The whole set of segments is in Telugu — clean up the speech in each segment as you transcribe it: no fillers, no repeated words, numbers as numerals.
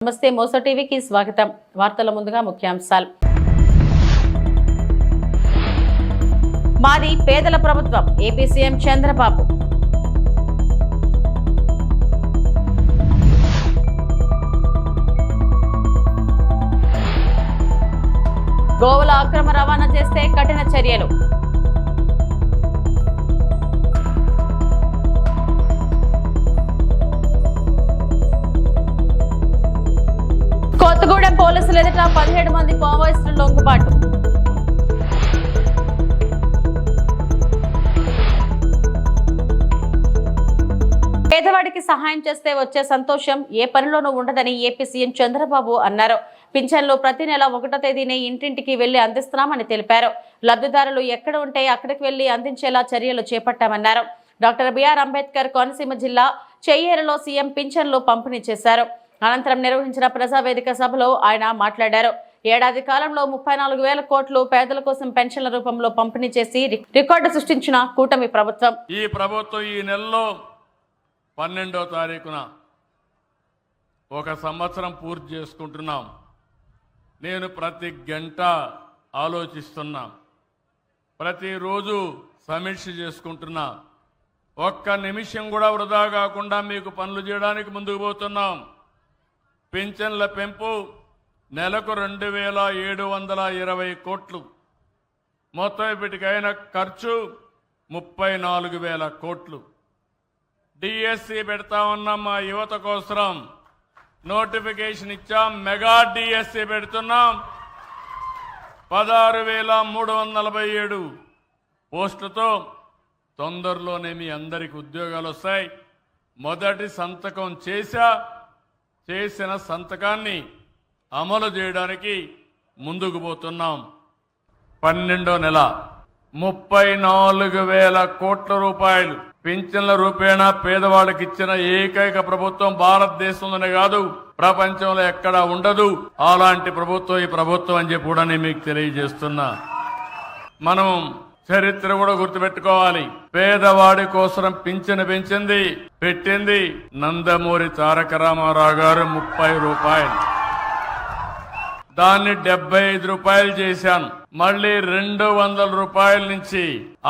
నమస్తే మోసో టీవీకి స్వాగతం. వార్తల ముందుగా ముఖ్యాంశాలు. మాది పేదల ప్రభుత్వం, ఏపీ సీఎం చంద్రబాబు. గోవుల అక్రమ రవాణా చేస్తే కఠిన చర్యలు. కొత్తగూడెం పోలీసులు ఎదుట 17 మంది మావోయిస్టులు లొంగుబాటు. పేదవాడికి సహాయం చేస్తే వచ్చే సంతోషం ఏ పనిలోనూ ఉండదని ఏపీ సీఎం చంద్రబాబు అన్నారు. పింఛన్లు ప్రతి నెల 1వ తేదీనే ఇంటింటికి వెళ్లి అందిస్తున్నామని తెలిపారు. లబ్ధిదారులు ఎక్కడ ఉంటే అక్కడికి వెళ్లి అందించేలా చర్యలు చేపట్టామన్నారు. డాక్టర్ బిఆర్ అంబేద్కర్ కోనసీమ జిల్లా చెయ్యేరులో సీఎం పింఛన్లు పంపిణీ చేశారు. అనంతరం నిర్వహించిన ప్రజావేదిక సభలో ఆయన మాట్లాడారు. ఏడాది కాలంలో 34,000 కోట్లు పేదల కోసం పెన్షన్ల రూపంలో పంపిణీ చేసి రికార్డు సృష్టించిన కూటమి ప్రభుత్వం. ఈ ప్రభుత్వం ఈ నెలలో 12వ తారీఖున 1 సంవత్సరం పూర్తి చేసుకుంటున్నాం. నేను ప్రతి గంట ఆలోచిస్తున్నా, ప్రతిరోజు సమీక్ష చేసుకుంటున్నా. ఒక్క నిమిషం కూడా వృధా కాకుండా మీకు పనులు చేయడానికి ముందుకు పోతున్నాం. పింఛన్ల పెంపు నెలకు 2,720 కోట్లు, మొత్తం ఇప్పటికైన ఖర్చు 34,000 కోట్లు. డిఎస్సి పెడతా ఉన్నాం, మా యువత కోసం నోటిఫికేషన్ ఇచ్చాం. మెగా డిఎస్సి పెడుతున్నాం. 16,347 పోస్టులతో తొందరలోనే మీ అందరికి ఉద్యోగాలు వస్తాయి. మొదటి సంతకం చేసిన సంతకాన్ని అమలు చేయడానికి ముందుకు పోతున్నాం. 12వ నెల 34,000 కోట్ల రూపాయలు పింఛన్ల రూపేణా పేదవాళ్ళకి ఇచ్చిన ఏకైక ప్రభుత్వం భారతదేశంలోనే కాదు, ప్రపంచంలో ఎక్కడా ఉండదు. అలాంటి ప్రభుత్వం ఈ ప్రభుత్వం అని చెప్పి కూడా నేను మీకు తెలియజేస్తున్నా. మనం చరిత్ర కూడా గుర్తుపెట్టుకోవాలి. పేదవాడి కోసం పింఛను పెట్టింది నందమూరి తారక రామారావు గారు 30 రూపాయలు. దాన్ని 75 రూపాయలు చేశాను. మళ్ళీ 200 రూపాయల నుంచి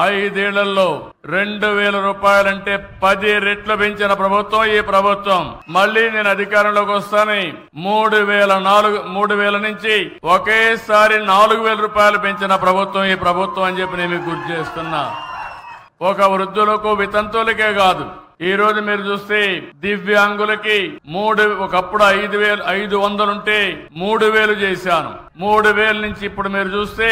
5 ఏళ్లలో 2,000 రూపాయలంటే 10 రెట్లు పెంచిన ప్రభుత్వం ఈ ప్రభుత్వం. మళ్ళీ నేను అధికారంలోకి వస్తాను. 3,000 నుంచి ఒకేసారి 4,000 రూపాయలు పెంచిన ప్రభుత్వం ఈ ప్రభుత్వం అని చెప్పి నేను మీకు గుర్తు చేస్తున్నా. ఒక వృద్ధులకు వితంతువులకే కాదు, ఈ రోజు మీరు చూస్తే దివ్యాంగులకి ఒకప్పుడు 5,500 ఉంటే 3,000 చేశాను. 3,000 నుంచి ఇప్పుడు మీరు చూస్తే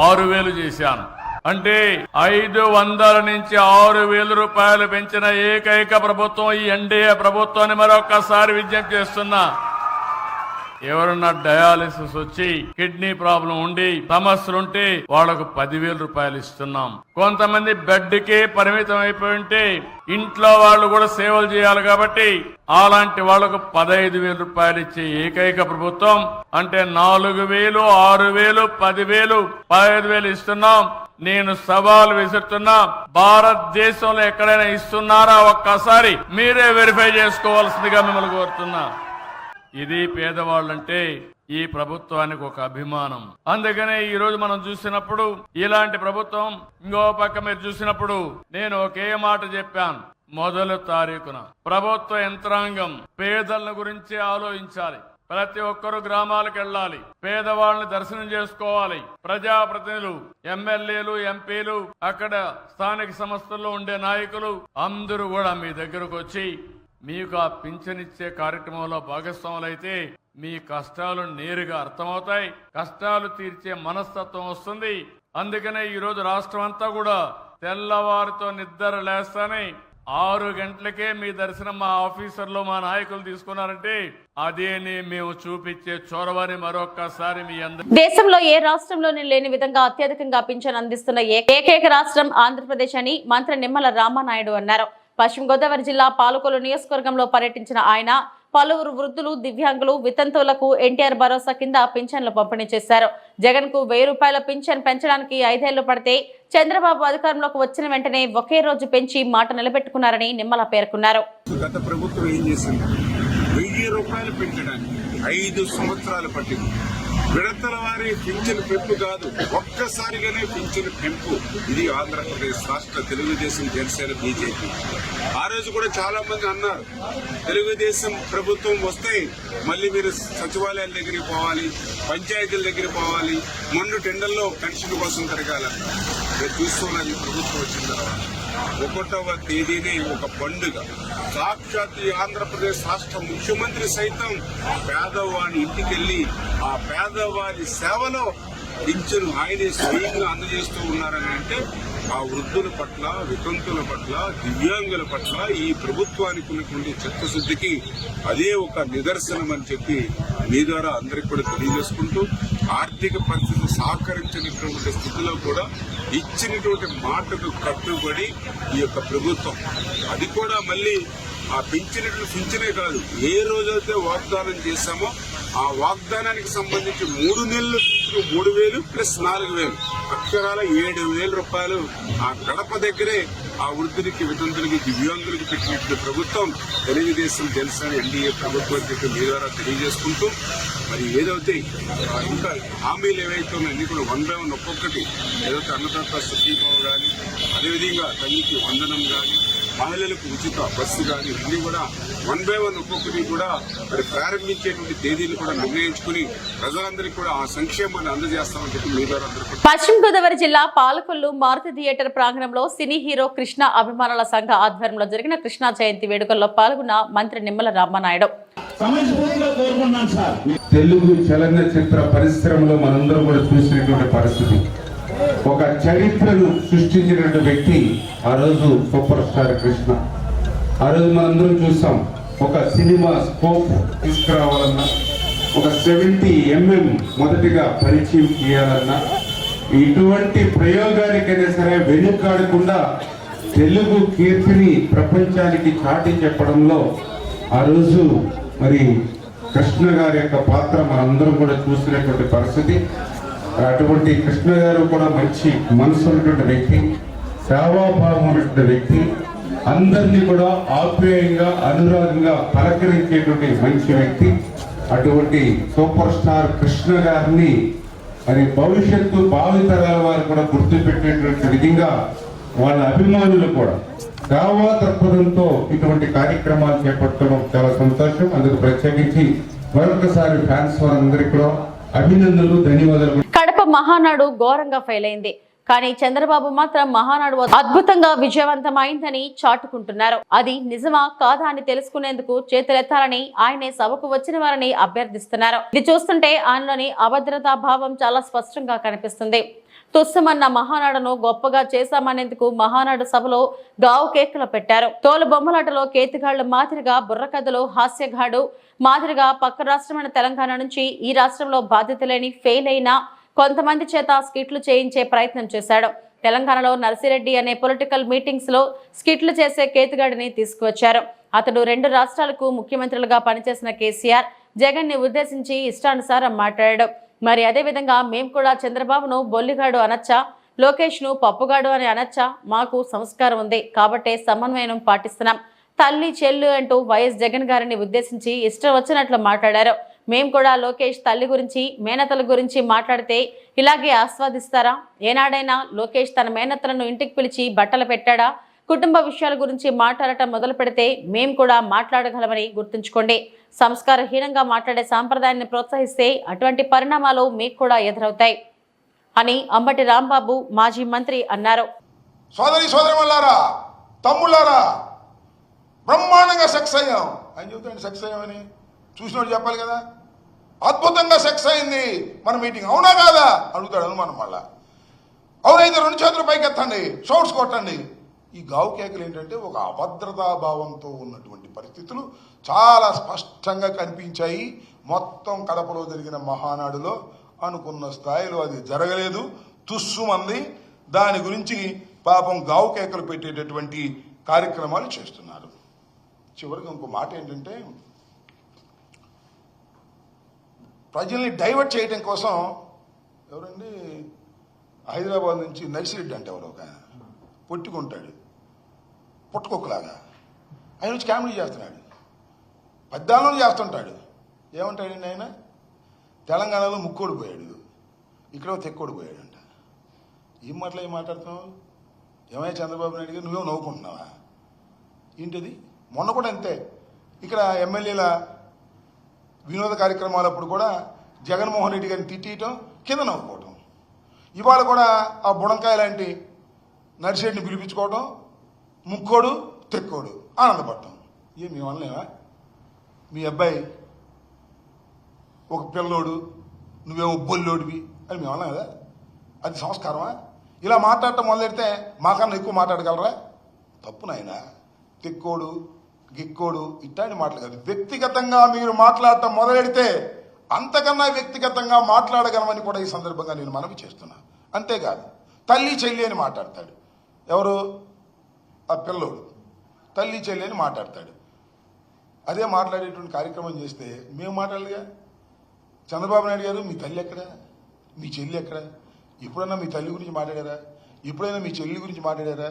6,000 చేశాను. అంటే 500 నుంచి 6,000 రూపాయలు పెంచిన ఏకైక ప్రభుత్వం ఈ ఎన్డీఏ ప్రభుత్వాన్ని మరొకసారి విజ్ఞప్తి చేస్తున్నా. ఎవరన్నా డయాలిసిస్ వచ్చి కిడ్నీ ప్రాబ్లం ఉండి సమస్యలుంటే వాళ్లకు 10,000 రూపాయలు ఇస్తున్నాం. కొంతమంది బెడ్కే పరిమితం అయిపోయి ఉంటే ఇంట్లో వాళ్ళు కూడా సేవలు చేయాలి కాబట్టి అలాంటి వాళ్లకు 15,000 రూపాయలు ఇచ్చే ఏకైక ప్రభుత్వం. అంటే 4,000, 6,000, 10,000, 15,000 ఇస్తున్నాం. నేను సవాల్ విసురుతున్నా, భారతదేశంలో ఎక్కడైనా ఇస్తున్నారా ఒక్కసారి మీరే వెరిఫై చేసుకోవాల్సిందిగా మిమ్మల్ని కోరుతున్నా. ఇది పేదవాళ్ళంటే ఈ ప్రభుత్వానికి ఒక అభిమానం. అందుకనే ఈ రోజు మనం చూసినప్పుడు ఇలాంటి ప్రభుత్వం, ఇంకో పక్క మీరు చూసినప్పుడు నేను ఒకే మాట చెప్పాను. 1వ తారీఖున ప్రభుత్వ యంత్రాంగం పేదల గురించి ఆలోచించాలి. ప్రతి ఒక్కరూ గ్రామాలకు వెళ్ళాలి, పేదవాళ్ళని దర్శనం చేసుకోవాలి. ప్రజాప్రతినిధులు, ఎమ్మెల్యేలు, ఎంపీలు, అక్కడ స్థానిక సంస్థల్లో ఉండే నాయకులు అందరూ కూడా మీ దగ్గరకు వచ్చి మీకు ఆ పింఛనిచ్చే కార్యక్రమంలో భాగస్వాములైతే మీ కష్టాలు నేరుగా అర్థమవుతాయి, కష్టాలు తీర్చే మనస్తత్వం వస్తుంది. అందుకనే ఈరోజు రాష్ట్రం అంతా కూడా తెల్లవారితో నిద్ర లేస్తానే 6 గంటలకే మీ దర్శనం మా ఆఫీసర్లు, మా నాయకులు తీసుకున్నారంటే అదేని మేము చూపించే చొరవని మరొక్కసారి మీ అందరూ. దేశంలో ఏ రాష్ట్రంలోనే లేని విధంగా అత్యధికంగా పింఛన్ అందిస్తున్న ఏకైక రాష్ట్రం ఆంధ్రప్రదేశ్ అని మంత్రి నిమ్మల రామానాయుడు అన్నారు. పశ్చిమ గోదావరి జిల్లా పాలకొల్లు నియోజకవర్గంలో పర్యటించిన ఆయన పలువురు వృద్ధులు, దివ్యాంగులు, వితంతువులకు ఎన్టీఆర్ భరోసా కింద పింఛన్లు పంపిణీ చేశారు. జగన్ కు 1,000 రూపాయల పింఛన్ పెంచడానికి 5 ఏళ్లు పడితే చంద్రబాబు అధికారంలోకి వచ్చిన వెంటనే ఒకే రోజు పెంచి మాట నిలబెట్టుకున్నారని నిమ్మల పేర్కొన్నారు. గత ప్రభుత్వం ఏం చేసింది? 1,000 రూపాయలు పెంచడానికి 5 సంవత్సరాలు పట్టింది. విడతల వారి పింఛను పెంపు కాదు, ఒక్కసారిగానే పింఛను పెంపు. ఇది ఆంధ్రప్రదేశ్ రాష్ట్ర తెలుగుదేశం, జనసేన, బీజేపీ. ఆ రోజు కూడా చాలా మంది అన్నారు, తెలుగుదేశం ప్రభుత్వం వస్తే మళ్ళీ మీరు సచివాలయాల దగ్గరికి పోవాలి, పంచాయతీల దగ్గరికి పోవాలి, మొన్న టెండర్లో పెన్షన్ కోసం తిరగాలన్న. మీరు చూస్తున్నది ప్రభుత్వం వచ్చిన తర్వాత 1వ తేదీనే ఒక పండుగ. సాక్షాత్ ఆంధ్రప్రదేశ్ రాష్ట్ర ముఖ్యమంత్రి సైతం పేదవాడి ఇంటికెళ్లి ఆ పేదవాడి సేవలో పింఛను ఆయనే స్వయంగా అందజేస్తూ ఉన్నారని అంటే ఆ వృద్ధుల పట్ల, వితంతుల పట్ల, దివ్యాంగుల పట్ల ఈ ప్రభుత్వానికి ఉన్నటువంటి చిత్తశుద్ధికి అదే ఒక నిదర్శనం అని చెప్పి మీ ద్వారా అందరికి కూడా తెలియజేసుకుంటూ, ఆర్థిక పరిస్థితి సహకరించినటువంటి స్థితిలో కూడా ఇచ్చినటువంటి మాటకు కట్టుబడి ఈ యొక్క ప్రభుత్వం, అది కూడా మళ్ళీ ఆ పింఛనే కాదు, ఏ రోజైతే వాగ్దానం చేశామో ఆ వాగ్దానానికి సంబంధించి 3 నెలలు 3,000 ప్లస్ 4,000 అక్షరాల 7,000 రూపాయలు ఆ గడప దగ్గరే ఆ వృద్ధులకి, వితంతులకి, దివ్యాంగులకి పెట్టినటువంటి ప్రభుత్వం తెలుగుదేశం, జనసేన, ఎన్డీఏ ప్రభుత్వం చెప్పి మీ ద్వారా తెలియజేసుకుంటూ, మరి ఏదైతే ఇంకా హామీలు ఏవైతే ఉన్నాయో అన్ని కూడా 1 by 1 ఒక్కొక్కటి, ఏదైతే అన్నదాత సుఖీభావ కానీ, అదేవిధంగా తల్లికి వందనం కానీ, మహిళలకు ఉచిత బస్సు కానీ, ఇవన్నీ కూడా 1 by 1 ఒక్కొక్కటి కూడా మరి ప్రారంభించేటువంటి తేదీలు కూడా నిర్ణయించుకుని ప్రజలందరికీ కూడా ఆ సంక్షేమాన్ని అందజేస్తామని చెప్పి మీ ద్వారా అందరూ. పశ్చిమ గోదావరి జిల్లా పాలకొల్లు మారుతి థియేటర్ ప్రాంగణంలో సినీ హీరో కృష్ణ అభిమానుల సంఘ ఆధ్వర్యంలో జరిగిన కృష్ణ జయంతి వేడుకల్లో పాల్గొన్న మంత్రి నిమ్మల రామానాయుడు. తెలుగు చలనచిత్ర పరిశ్రమలో మనందరం కూడా చూసినటువంటి పరిస్థితి, ఒక చరిత్రను సృష్టించినటువంటి వ్యక్తి ఆ రోజు సూపర్ స్టార్ కృష్ణ. ఆ రోజు మనందరం చూసాం, ఒక సినిమా స్కోప్ తీసుకురావాలన్నా, ఒక 70 mm మొదటిగా పరిచయం చేయాలన్నా, ఇటువంటి ప్రయోగానికైనా సరే వెనుకాడకుండా తెలుగు కీర్తిని ప్రపంచానికి చాటి చెప్పడంలో ఆ రోజు మరి కృష్ణ గారి యొక్క పాత్ర మనందరం కూడా చూసినటువంటి పరిస్థితి. అటువంటి కృష్ణ గారు కూడా మంచి మనసు ఉన్నటువంటి వ్యక్తి, సేవాభావం ఉన్నటువంటి వ్యక్తి, అందరినీ కూడా ఆప్యాయంగా, అనురాగంగా పలకరించేటువంటి మంచి వ్యక్తి. అటువంటి సూపర్ స్టార్ కృష్ణ గారిని మరి భవిష్యత్తు భావితరాల వారు కూడా గుర్తుపెట్టేటువంటి విధంగా వాళ్ళ అభిమానులు కూడా సేవా దృక్పథంతో ఇటువంటి కార్యక్రమాలు చేపట్టడం చాలా సంతోషం. అందుకు ప్రత్యేకించి మరొకసారి ఫ్యాన్స్ వారందరికీ కూడా అభినందనలు, ధన్యవాదాలు. కడప మహానాడు ఘోరంగా ఫెయిల్ అయింది. కానీ చంద్రబాబు మాత్రం మహానాడు అద్భుతంగా విజయవంతమైందని చాటుకుంటున్నారు. అది నిజమా కాదా అని తెలుసుకునేందుకు చేతులెత్తాలని ఆయనే సభకు వచ్చిన వారిని అభ్యర్థిస్తున్నారు. ఇది చూస్తుంటే ఆయనలోని అభద్రతా భావం చాలా స్పష్టంగా కనిపిస్తుంది. తుస్సమన్న మహానాడును గొప్పగా చేశామనేందుకు మహానాడు సభలో గావు కేకలు పెట్టారు. తోలు బొమ్మలాటలో కేతిగాళ్లు మాదిరిగా, బుర్రకథలో హాస్యగాడు మాదిరిగా పక్క రాష్ట్రమైన తెలంగాణ నుంచి ఈ రాష్ట్రంలో బాధ్యత లేని ఫెయిల్ అయిన కొంతమంది చేత స్కిట్లు చేయించే ప్రయత్నం చేశాడు. తెలంగాణలో నర్సిరెడ్డి అనే పొలిటికల్ మీటింగ్స్ లో స్కిట్లు చేసే కేతిగాడిని తీసుకువచ్చారు. అతడు 2 రాష్ట్రాలకు ముఖ్యమంత్రులుగా పనిచేసిన కేసీఆర్ జగన్ ని ఉద్దేశించి ఇష్టానుసారం మాట్లాడాడు. మరి అదే విధంగా మేము కూడా చంద్రబాబును బొల్లిగాడు అనొచ్చా, లోకేష్ ను పప్పుగాడు అని అనొచ్చా? మాకు సంస్కారం ఉంది కాబట్టే సమన్వయం పాటిస్తున్నాం. తల్లి చెల్లు అంటూ వైఎస్ జగన్ గారిని ఉద్దేశించి ఇష్టం వచ్చినట్లు మాట్లాడారు. మేము కూడా లోకేష్ తల్లి గురించి, మేనతల గురించి మాట్లాడితే ఇలాగే ఆస్వాదిస్తారా? ఏనాడైనా లోకేష్ తన మేనతలను ఇంటికి పిలిచి బట్టలు పెట్టాడా? కుటుంబ విషయాల గురించి మాట్లాడటం మొదలు పెడితే మేము కూడా మాట్లాడగలమని గుర్తుంచుకోండి. సంస్కారహీనంగా మాట్లాడే సాంప్రదాయాన్ని ప్రోత్సహిస్తే అటువంటి పరిణామాలు మీకు కూడా ఎదురవుతాయి అని అంబటి రాంబాబు మాజీ మంత్రి అన్నారు. సోదరులారా, తమ్ముళ్ళారా, బ్రహ్మాండంగా సెక్స్ అయ్యాం అని చెబుతాండి. సెక్స్ అయ్యామని చూసినోడు చెప్పాలి కదా. అద్భుతంగా సెక్స్ అయింది మన మీటింగ్, అవునా కాదా అడుగుతాడు అనుమానం. మళ్ళా అవునైతే 2 చేతులు పైకెత్తండి, షౌట్స్ కొట్టండి. ఈ గావు కేకలు ఏంటంటే ఒక అభద్రతా భావంతో ఉన్నటువంటి పరిస్థితులు చాలా స్పష్టంగా కనిపించాయి. మొత్తం కడపలో జరిగిన మహానాడులో అనుకున్న స్థాయిలో అది జరగలేదు, తుస్సుమంది. దాని గురించి పాపం గావు కేకలు పెట్టేటటువంటి కార్యక్రమాలు చేస్తున్నారు. చివరికి ఇంకో మాట ఏంటంటే, ప్రజల్ని డైవర్ట్ చేయడం కోసం ఎవరండి హైదరాబాద్ నుంచి నర్సిరెడ్డి అంటే ఎవరు ఒక పొట్టుకుంటాడు, పుట్టుకొక్కలాగా ఆయన వచ్చి కామెడీ చేస్తున్నాడు, పద్దాలను చేస్తుంటాడు. ఏమంటాడండి ఆయన? తెలంగాణలో ముక్కోడు పోయాడు, ఇక్కడ తెక్కోడు పోయాడంట. ఏం మాట్లాడుతున్నావు? ఏమయ్యా చంద్రబాబు నాయుడు గారు, నువ్వేమో నవ్వుకుంటున్నావా? ఏంటిది? మొన్న కూడా అంతే, ఇక్కడ ఎమ్మెల్యేల వినోద కార్యక్రమాలప్పుడు కూడా జగన్మోహన్ రెడ్డి గారిని తిట్టడం, కింద నవ్వుకోవటం. ఇవాళ కూడా ఆ బుడంకాయ లాంటి నర్సిరెడ్డిని పిలిపించుకోవటం, ముక్కోడు తెక్కోడు ఆనందపడటం. ఏం మీ వల్లనేవా? మీ అబ్బాయి ఒక పిల్లోడు, నువ్వేమో బొల్లోడివి అని మేము అన్నాం కదా, అది సంస్కారమా? ఇలా మాట్లాడటం మొదలెడితే మాకన్నా ఎక్కువ మాట్లాడగలరా? తప్పు నాయన. తెక్కోడు గిక్కోడు ఇట్లాంటి మాటలు కాదు. వ్యక్తిగతంగా మీరు మాట్లాడటం మొదలెడితే అంతకన్నా వ్యక్తిగతంగా మాట్లాడగలమని కూడా ఈ సందర్భంగా నేను మనవి చేస్తున్నా. అంతేకాదు, తల్లి చెల్లి అని మాట్లాడతాడు. ఎవరు? ఆ పిల్లోడు తల్లి చెల్లి అని మాట్లాడతాడు. అదే మాట్లాడేటువంటి కార్యక్రమం చేస్తే మేము మాట్లాడలేగా. చంద్రబాబు నాయుడు గారు, మీ తల్లి ఎక్కడ, మీ చెల్లి ఎక్కడ? ఎప్పుడైనా మీ తల్లి గురించి మాట్లాడారా? ఎప్పుడైనా మీ చెల్లి గురించి మాట్లాడారా?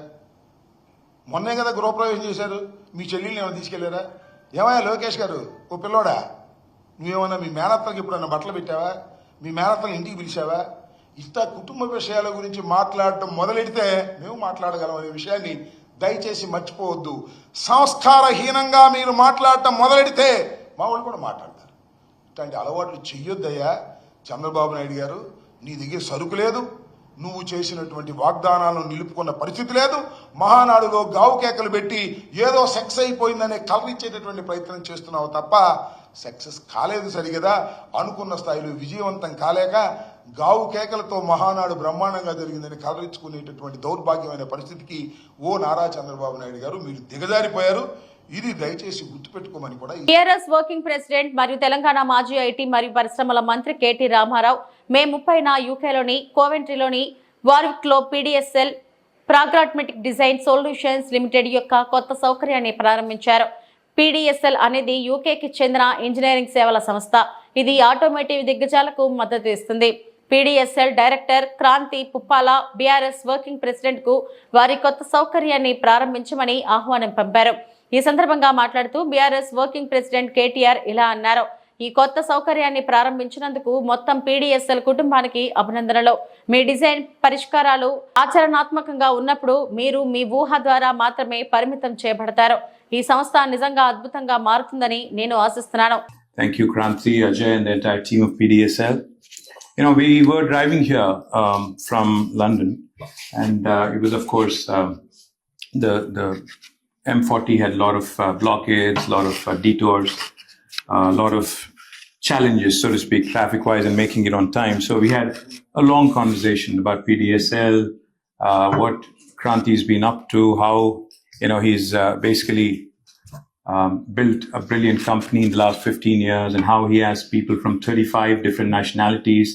మొన్నే కదా గృహప్రవేశం చేశారు, మీ చెల్లిని ఏమైనా తీసుకెళ్లారా? ఏమయ్యా లోకేష్ గారు, ఓ పిల్లోడా, నువ్వేమన్నా మీ మేనత్తలకు ఎప్పుడన్నా బట్టలు పెట్టావా? మీ మేనత్తలను ఇంటికి పిలిచావా? ఇట్లా కుటుంబ విషయాల గురించి మాట్లాడటం మొదలెడితే మేము మాట్లాడగలం అనే విషయాన్ని దయచేసి మర్చిపోవద్దు. సంస్కారహీనంగా మీరు మాట్లాడటం మొదలెడితే మా వాళ్ళు కూడా మాట్లాడతారు. ఇట్లాంటి అలవాట్లు చెయ్యొద్దయ్యా. చంద్రబాబు నాయుడు గారు, నీ దగ్గర సరుకు లేదు, నువ్వు చేసినటువంటి వాగ్దానాలను నిలుపుకున్న పరిస్థితి లేదు. మహానాడులో గావు కేకలు పెట్టి ఏదో సెక్స్ అయిపోయిందనే కలరిచ్చేటటువంటి ప్రయత్నం చేస్తున్నావు తప్ప సక్సెస్ కాలేదు సరిగదా. అనుకున్న స్థాయిలో విజయవంతం కాలేక గావు కేకలతో మహానాడు బ్రహ్మాండంగా జరిగిందని కలరించుకునేటటువంటి దౌర్భాగ్యమైన పరిస్థితికి ఓ నారా చంద్రబాబు నాయుడు గారు మీరు దిగజారిపోయారు. ఇది దయచేసి గుర్తుపెట్టుకోమని కూడా టీఆర్ఎస్ వర్కింగ్ ప్రెసిడెంట్ మరియు తెలంగాణ మాజీ ఐటీ మరియు పరిశ్రమల మంత్రి కేటీ రామారావు మే 30న యూకేలోని కోవెంట్రీలోని వార్విక్లో పీడీఎస్ఎల్ ప్రాగ్మాటిక్ డిజైన్ సొల్యూషన్స్ లిమిటెడ్ యొక్క కొత్త సౌకర్యాన్ని ప్రారంభించారు. పీడీఎస్ఎల్ అనేది యూకేకి చెందిన ఇంజనీరింగ్ సేవల సంస్థ. ఇది ఆటోమోటివ్ దిగ్గజాలకు మద్దతు ఇస్తుంది. PDSL director Kranthi Puppala BRS working president కు వారి కొత్త సౌకర్యాన్ని ప్రారంభించమని ఆహ్వానం పంపారు. ఈ సందర్భంగా మాట్లాడుతూ బీఆర్ఎస్ వర్కింగ్ ప్రెసిడెంట్ కేటీఆర్ ఇలా అన్నారు. ఈ కొత్త సౌకర్యాన్ని ప్రారంభించినందుకు మొత్తం పీడీఎస్ఎల్ కుటుంబానికి అభినందనలు. మీ డిజైన్ పరిష్కారాలు ఆచరణాత్మకంగా ఉన్నప్పుడు మీరు మీ ఊహ ద్వారా మాత్రమే పరిమితం చేయబడతారు. ఈ సంస్థ నిజంగా అద్భుతంగా మారుతుందని నేను ఆశిస్తున్నాను. Thank you, Kranti, Ajay, and the entire team of PDSL. You know, we were driving here from London, and it was, of course, the M40 had a lot of blockades, a lot of detours, a lot of challenges, so to speak, traffic-wise, and making it on time. So we had a long conversation about PDSL, what Kranti's been up to, how he's basically built a brilliant company in the last 15 years, and how he has people from 35 different nationalities,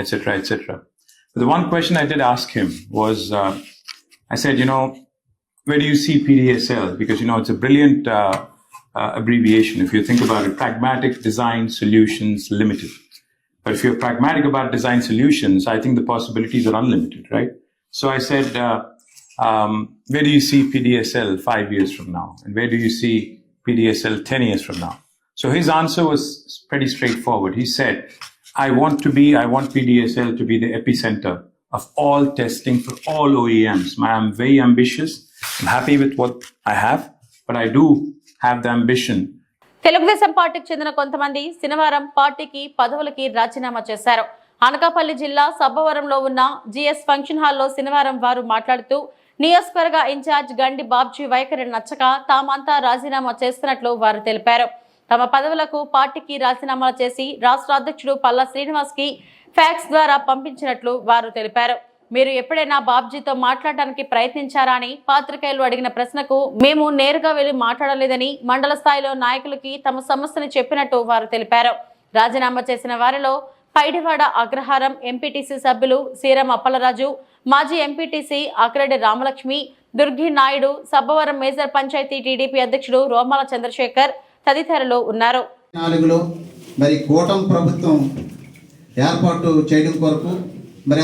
etc., etc. But the one question I did ask him was, I said, where do you see PDSL? Because, it's a brilliant abbreviation. If you think about it, Pragmatic Design Solutions Limited. But if you're pragmatic about design solutions, I think the possibilities are unlimited, right? So I said, where do you see PDSL 5 years from now? And where do you see PDSL 10 years from now? So his answer was pretty straightforward. He said, I want PDSL to be the epicenter of all testing for all OEMs. I'm very ambitious. I'm happy with what I have, but I do have the ambition. Telugu Desam పార్టీకి చెందిన కొంతమంది శనివారం పార్టీకి పదవులకి రాజీనామా చేశారు. అనకాపల్లి జిల్లా సబ్బవరంలో ఉన్న జిఎస్ ఫంక్షన్ హాల్లో శనివారం వారు మాట్లాడుతూ నియోజకవర్గ ఇన్ఛార్జ్ గండి బాబ్జీ వైఖరి నచ్చక తామంతా రాజీనామా చేస్తున్నట్లు వారు తెలిపారు. తమ పదవులకు పార్టీకి రాజీనామాలు చేసి రాష్ట్ర అధ్యక్షుడు పల్లా శ్రీనివాస్ కి ఫ్యాక్స్ ద్వారా పంపించినట్లు వారు తెలిపారు. మీరు ఎప్పుడైనా బాబ్జీతో మాట్లాడడానికి ప్రయత్నించారా అని పాత్రికేయులు అడిగిన ప్రశ్నకు మేము నేరుగా వెళ్లి మాట్లాడలేదని మండల స్థాయిలో నాయకులకి తమ సమస్యను చెప్పినట్టు వారు తెలిపారు. రాజీనామా చేసిన వారిలో పైడివాడ అగ్రహారం ఎంపీటీసీ సభ్యులు సీరం అప్పలరాజు, మాజీ MPTC Akreddi Ramalakshmi, Durgi Naidu, Sabbavaram major panchayat TDP అధ్యక్షుడు రోమాల చంద్రశేఖర్ తదితరులు ఉన్నారు. 4లో మరి కూటమి ప్రభుత్వం ఏర్పాటు చేయడం కొరకు మరి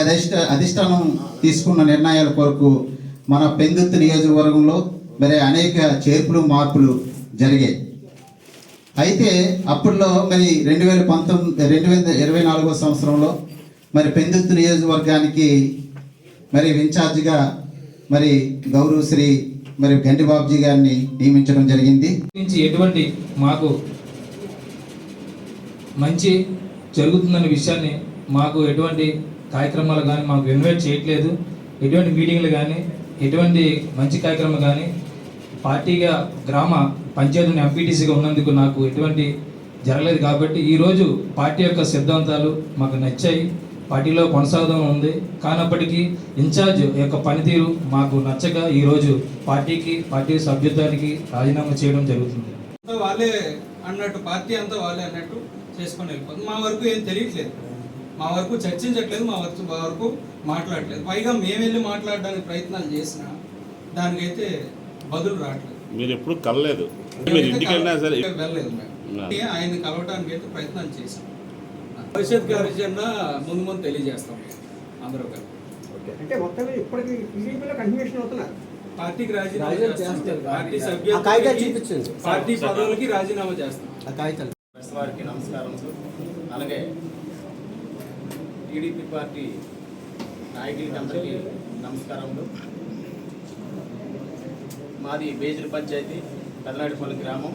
అధిష్టానం తీసుకున్న నిర్ణయాల కొరకు మన పెందుర్తి నియోజకవర్గంలో మరి అనేక చేర్పులు మార్పులు జరిగాయి. అయితే అప్పుడులో మరి 2024 సంవత్సరంలో మరి పెందుర్తి నియోజకవర్గానికి మరి ఇన్ఛార్జిగా మరి గౌరవ శ్రీ మరి గంటి బాబుజీ గారిని నియమించడం జరిగింది. నుంచి ఎటువంటి మాకు మంచి జరుగుతుందనే విషయాన్ని మాకు ఎటువంటి కార్యక్రమాలు కానీ మాకు ఇన్వైట్ చేయట్లేదు. ఎటువంటి మీటింగ్లు కానీ ఎటువంటి మంచి కార్యక్రమాలు కానీ పార్టీగా గ్రామ పంచాయతీని ఎంపీటీసీగా ఉన్నందుకు నాకు ఎటువంటి జరగలేదు. కాబట్టి ఈరోజు పార్టీ యొక్క సిద్ధాంతాలు మాకు నచ్చాయి, పార్టీలో కొనసాగడం ఉంది. కానప్పటికీ ఇన్ఛార్జ్ యొక్క పనితీరు మాకు నచ్చక ఈరోజు పార్టీ సభ్యత్వానికి రాజీనామా చేయడం జరుగుతుంది. వాళ్ళే అన్నట్టు పార్టీ అంతా వాళ్ళే అన్నట్టు చేసుకొని వెళ్ళిపోతుంది. మా వరకు ఏం తెలియట్లేదు, మా వరకు చర్చించట్లేదు, మా వరకు మాట్లాడలేదు. పైగా మేము వెళ్ళి మాట్లాడడానికి ప్రయత్నాలు చేసినా దానికైతే బదులు రావట్లేదు. మీరు ఎప్పుడు కలలేదు, మీరు ఇంటికి వెళ్ళినా సరే వెళ్ళలేదు. మేము ఆయన కలవడానికి అయితే ప్రయత్నాలు చేసాం. భవిష్యత్ కార్యాచరణ ముందు తెలియజేస్తాం అందరూ కలిసి. అంటే మొత్తం ఇప్పటికి టీడీపీలో కంటిన్యూషన్ అవుతున్నారు. పార్టీకి రాజీనామా చేస్తాం, పార్టీ సభ్యులు పార్టీ పదవులకి రాజీనామా చేస్తాం. వారికి నమస్కారములు. అలాగే టీడీపీ పార్టీ నాయకులకి అందరికీ నమస్కారములు. మాది బేజుల పంచాయతీ పెదనాడిపల్లి గ్రామం.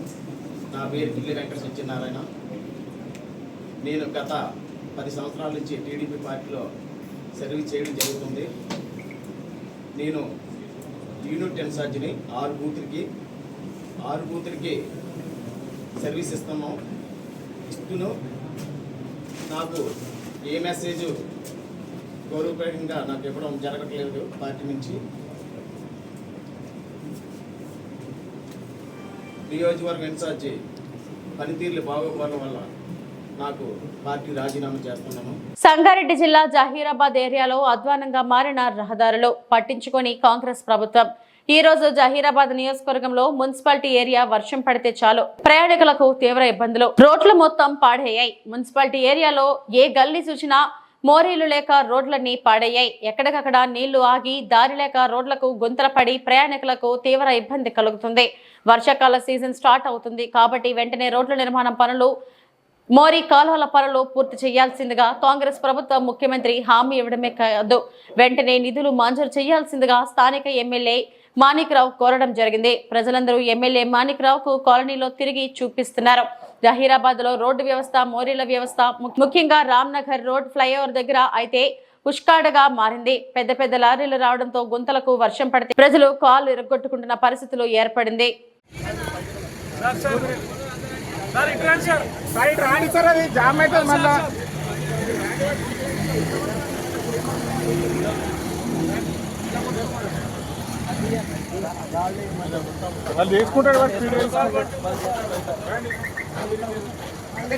నా పేరు కిల్లి వెంకట సత్యనారాయణ. నేను గత 10 సంవత్సరాల నుంచి టీడీపీ పార్టీలో సర్వీస్ చేయడం జరుగుతుంది. నేను యూనిట్ ఇన్ఛార్జిని 6 బూతులకి సర్వీస్ ఇస్తున్నాం. ఇస్తూను నాకు ఏ మెసేజ్ గౌరవప్రదంగా నాకు ఇవ్వడం జరగట్లేదు. పార్టీ నుంచి నియోజకవర్గ ఇన్ఛార్జి పనితీరులు బాగోపోవడం వల్ల నాకు పార్టీ రాజీనామా చేస్తున్నాను. సంగారెడ్డి జిల్లా జహీరాబాద్ ఏరియాలో అధ్వానంగా మారిన రహదారులు పట్టించుకొని కాంగ్రెస్ ప్రభుత్వం ఈ రోజు జహీరాబాద్ నియోజకవర్గంలో మున్సిపాలిటీ ఏరియా వర్షం పడితే చాలు ప్రయాణికులకు తీవ్ర ఇబ్బందులు. రోడ్లు మొత్తం పాడయ్యాయి. మున్సిపాలిటీ ఏరియాలో ఏ గల్లీ చూసినా మోరీలు లేక రోడ్లన్నీ పాడయ్యాయి. ఎక్కడికక్కడ నీళ్లు ఆగి దారి లేక రోడ్లకు గుంతల పడి ప్రయాణికులకు తీవ్ర ఇబ్బంది కలుగుతుంది. వర్షాకాల సీజన్ స్టార్ట్ అవుతుంది కాబట్టి వెంటనే రోడ్ల నిర్మాణం పనులు, మోరీ కాలువల పనులు పూర్తి చేయాల్సిందిగా కాంగ్రెస్ ప్రభుత్వం ముఖ్యమంత్రి హామీ ఇవ్వడమే కాదు, వెంటనే నిధులు మంజూరు చేయాల్సిందిగా స్థానిక ఎమ్మెల్యే మాణిక్రావు కోరడం జరిగింది. ప్రజలందరూ ఎమ్మెల్యే మాణిక్రావుకు కాలనీలో తిరిగి చూపిస్తున్నారు. జహీరాబాద్ లో రోడ్డు వ్యవస్థ, మోరీల వ్యవస్థ, ముఖ్యంగా రామ్నగర్ రోడ్ ఫ్లైఓవర్ దగ్గర అయితే పుష్కాడగా మారింది. పెద్ద పెద్ద లారీలు రావడంతో గుంతలకు వర్షం పడితే ప్రజలు కాలు ఇరగొట్టుకుంటున్న పరిస్థితులు ఏర్పడింది.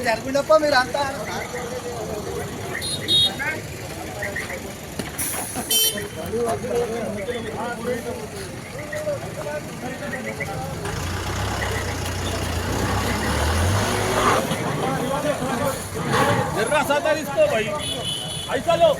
జరిపినప్ప మీరు అంతా जरा सादा इसको भाई ऐसा लो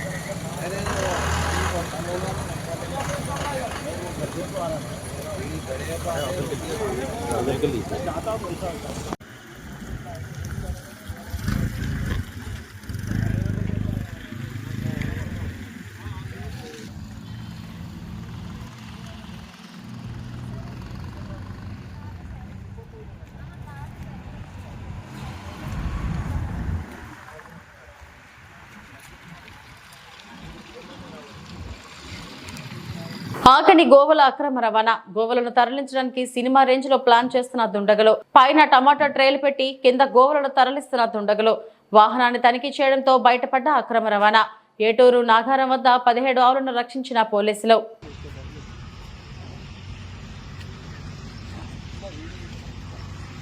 ఆకని గోవుల అక్రమ రవాణా. గోవులను తరలించడానికి సినిమా రేంజ్ లో ప్లాన్ చేస్తున్న దుండగులు. పైన టమాటా ట్రేలు పెట్టి కింద గోవులను తరలిస్తున్న దుండగులు. వాహనాన్ని తనిఖీ చేయడంతో బయటపడ్డ అక్రమ రవాణా. ఏటూరు నాగారం వద్ద 17 ఆవులను రక్షించిన పోలీసులు.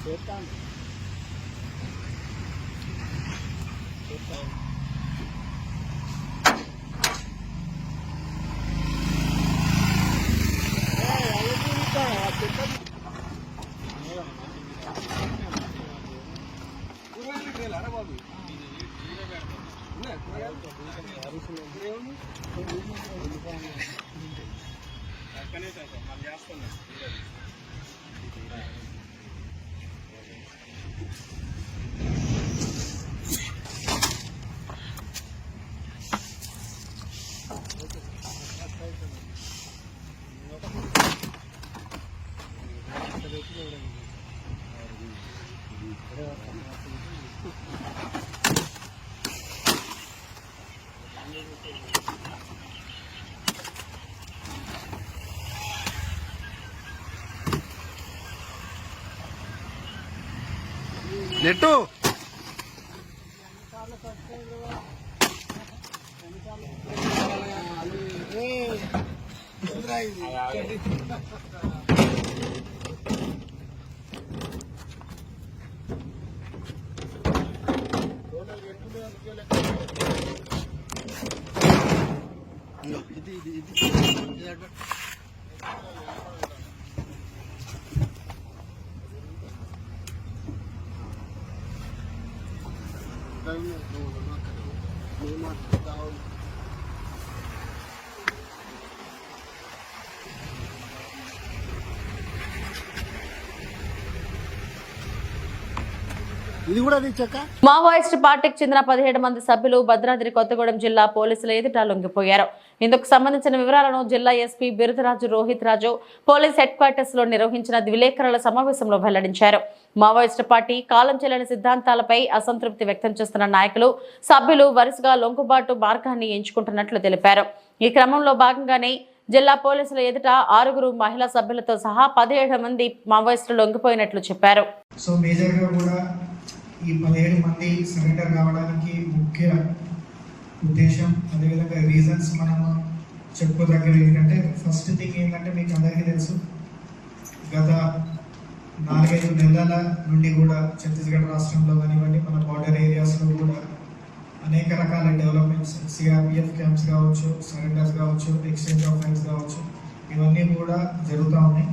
చేస్తున్నాం. నెట్టు ఇది కూడా తెచ్చాక మావోయిస్ట్ పార్టీకి చెందిన 17 మంది సభ్యులు భద్రాద్రి కొత్తగూడెం జిల్లా పోలీసుల ఎదుట లొంగిపోయారు. ఇందుకు సంబంధించిన వివరాలను జిల్లా ఎస్పీ బిరుదరాజు రోహిత్ రాజు పోలీస్ హెడ్ క్వార్టర్స్ లో నిర్వహించిన విలేకరుల సమావేశంలో వెల్లడించారు. మావోయిస్ట్ పార్టీ కాలం చెల్లని సిద్ధాంతాలపై అసంతృప్తి వ్యక్తం చేస్తున్న నాయకులు సభ్యులు వరుసగా లొంగుబాటు మార్గాన్ని ఎంచుకుంటున్నట్లు తెలిపారు. ఈ క్రమంలో భాగంగానే జిల్లా పోలీసుల ఎదుట 6 మహిళా సభ్యులతో సహా 17 మంది మావోయిస్టులు లొంగిపోయినట్లు చెప్పారు. సో మేజర్గా కూడా ఈ 17 మంది సరెండర్ కావడానికి ముఖ్య ఉద్దేశం అదేవిధంగా రీజన్స్ మనము చెప్పుకోదగ్గర ఏంటంటే ఫస్ట్ థింగ్ ఏంటంటే మీకు అందరికీ తెలుసు గత 4-5 నెలల నుండి కూడా ఛత్తీస్గఢ్ రాష్ట్రంలో కానివ్వండి మన బార్డర్ ఏరియాస్లో కూడా అనేక రకాల డెవలప్మెంట్స్ సిఆర్పిఎఫ్ క్యాంప్స్ కావచ్చు, సరెండర్స్ కావచ్చు, ఎక్స్చేంజ్ ఆఫ్ ఫైల్స్ కావచ్చు, ఇవన్నీ కూడా జరుగుతూ ఉన్నాయి.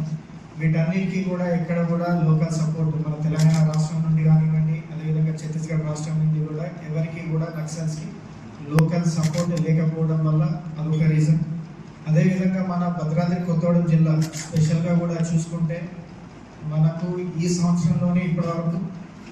వీటన్నిటికీ కూడా ఎక్కడ కూడా లోకల్ సపోర్ట్ మన తెలంగాణ రాష్ట్రం నుండి కానివ్వండి అదేవిధంగా ఛత్తీస్గఢ్ రాష్ట్రం నుండి కూడా ఎవరికి కూడా నక్సల్స్కి లోకల్ సపోర్ట్ లేకపోవడం వల్ల అదొక రీజన్. అదేవిధంగా మన భద్రాద్రి కొత్తగూడెం జిల్లా స్పెషల్గా కూడా చూసుకుంటే మనకు ఈ సంవత్సరంలోనే ఇప్పటివరకు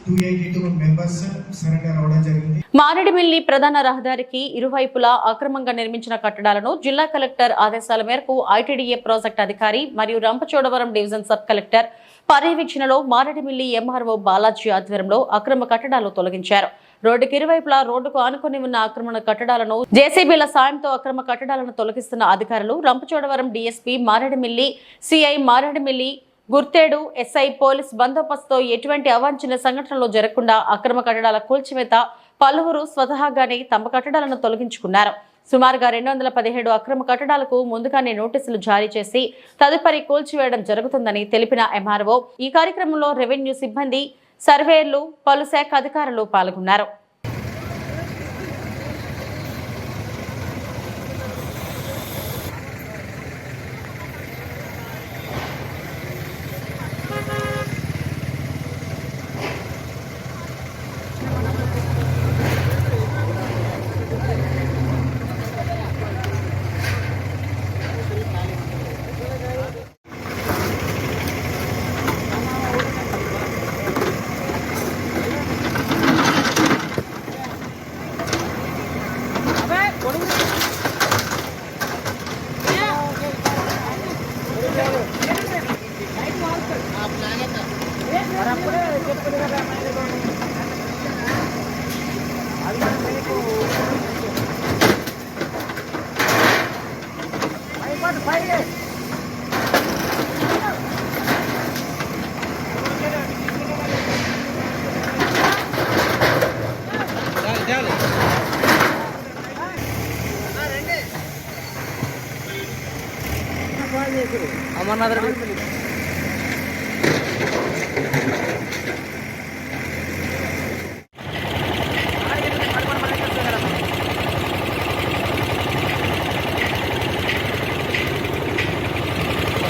282 మెంబర్స్ సరెండర్ అవడం జరిగింది. మారేడుమిల్లి ప్రధాన రహదారికి ఇరువైపులా అక్రమంగా నిర్మించిన కట్టడాలను జిల్లా కలెక్టర్ ఆదేశాల మేరకు ఐటీడీఏ ప్రాజెక్ట్ అధికారి మరియు రంపచోడవరం డివిజన్ సబ్ కలెక్టర్ పర్యవేక్షణలో మారేడుమిల్లి ఎంఆర్ఓ బాలాజీ ఆధ్వర్యంలో అక్రమ కట్టడాలు తొలగించారు. రోడ్డుకి ఇరువైపులా రోడ్డుకు ఆనుకుని ఉన్న అక్రమ కట్టడాలను జేసీబీల సాయంతో అక్రమ కట్టడాలను తొలగిస్తున్న అధికారులు Rampachodavaram DSP Maredumilli, CI Maredumilli, గుర్తేడు SI police బందోబస్తుతో ఎటువంటి అవాంఛనీయ సంఘటనలు జరగకుండా అక్రమ కట్టడాల కూల్చివేత పలువురు స్వతహాగానే తమ కట్టడాలను తొలగించుకున్నారు. సుమారుగా 217 అక్రమ కట్టడాలకు ముందుగానే నోటీసులు జారీ చేసి తదుపరి కూల్చివేయడం జరుగుతుందని తెలిపిన ఎంఆర్ఓ ఈ కార్యక్రమంలో రెవెన్యూ సిబ్బంది, సర్వేయర్లు, పలు శాఖ అధికారులు పాల్గొన్నారు.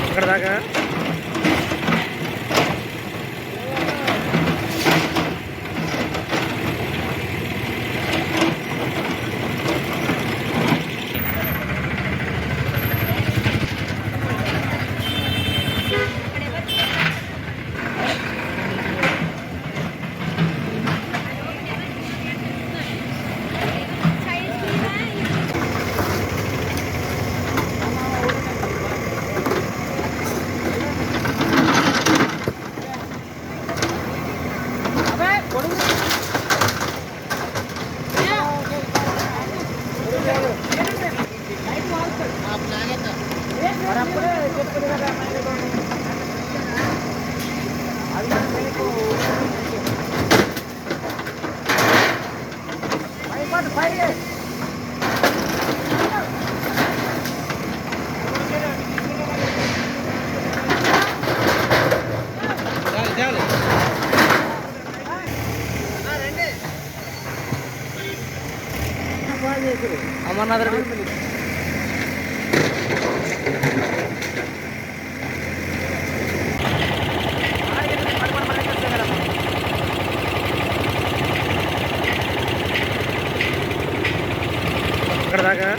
అక్కడ దాకా అమర్నాథ్ రెడ్డి అక్కడ దాకా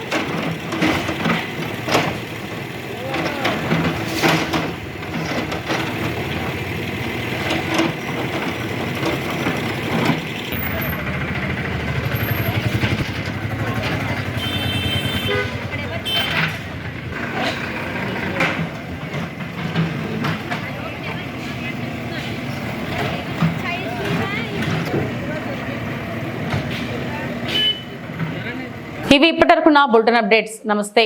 ఇవి ఇప్పటివరకు నా బులెటిన్ అప్డేట్స్. నమస్తే.